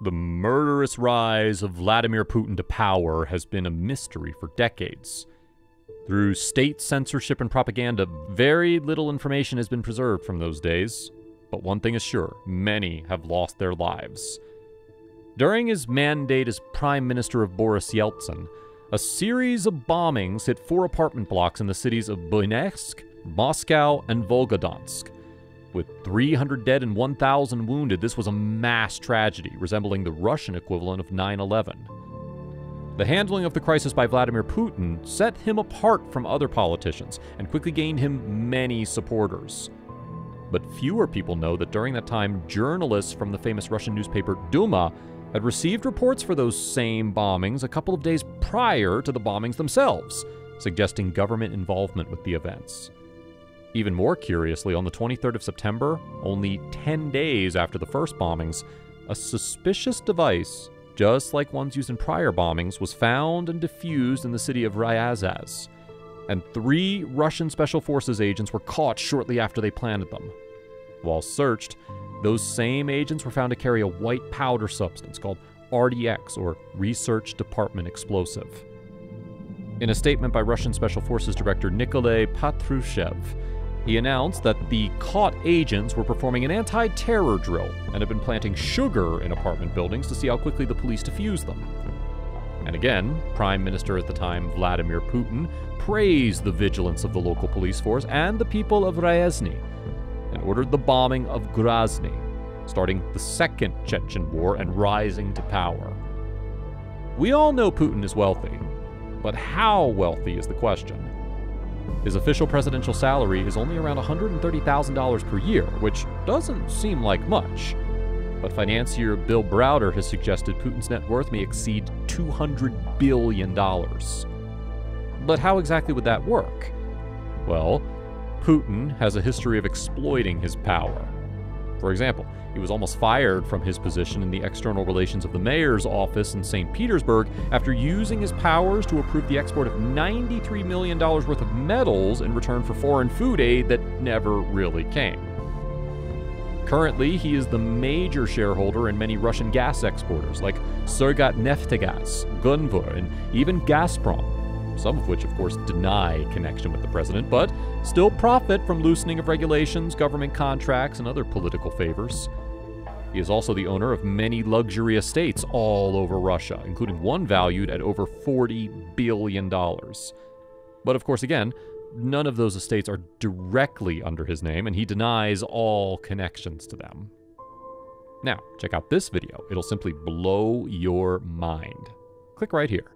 The murderous rise of Vladimir Putin to power has been a mystery for decades. Through state censorship and propaganda, very little information has been preserved from those days. But one thing is sure, many have lost their lives. During his mandate as Prime Minister of Boris Yeltsin, a series of bombings hit 4 apartment blocks in the cities of Donetsk, Moscow, and Volgodonsk. With 300 dead and 1,000 wounded, this was a mass tragedy, resembling the Russian equivalent of 9/11. The handling of the crisis by Vladimir Putin set him apart from other politicians and quickly gained him many supporters. But fewer people know that during that time, journalists from the famous Russian newspaper Duma had received reports for those same bombings a couple of days prior to the bombings themselves, suggesting government involvement with the events. Even more curiously, on the 23rd of September, only 10 days after the first bombings, a suspicious device, just like ones used in prior bombings, was found and defused in the city of Ryazaz, and 3 Russian Special Forces agents were caught shortly after they planted them. While searched, those same agents were found to carry a white powder substance called RDX, or Research Department Explosive. In a statement by Russian Special Forces Director Nikolai Patrushev, he announced that the caught agents were performing an anti-terror drill and had been planting sugar in apartment buildings to see how quickly the police defused them. And again, Prime Minister at the time, Vladimir Putin, praised the vigilance of the local police force and the people of Ryazny, and ordered the bombing of Grozny, starting the Second Chechen War and rising to power. We all know Putin is wealthy, but how wealthy is the question? His official presidential salary is only around $130,000 per year, which doesn't seem like much. But financier Bill Browder has suggested Putin's net worth may exceed $200 billion. But how exactly would that work? Well, Putin has a history of exploiting his power. For example, he was almost fired from his position in the external relations of the mayor's office in St. Petersburg after using his powers to approve the export of $93 million worth of metals in return for foreign food aid that never really came. Currently, he is the major shareholder in many Russian gas exporters like Surgatneftgaz, Gunvor, and even Gazprom, some of which, of course, deny connection with the president, but still profit from loosening of regulations, government contracts, and other political favors. He is also the owner of many luxury estates all over Russia, including one valued at over $40 billion. But of course, again, none of those estates are directly under his name, and he denies all connections to them. Now, check out this video. It'll simply blow your mind. Click right here.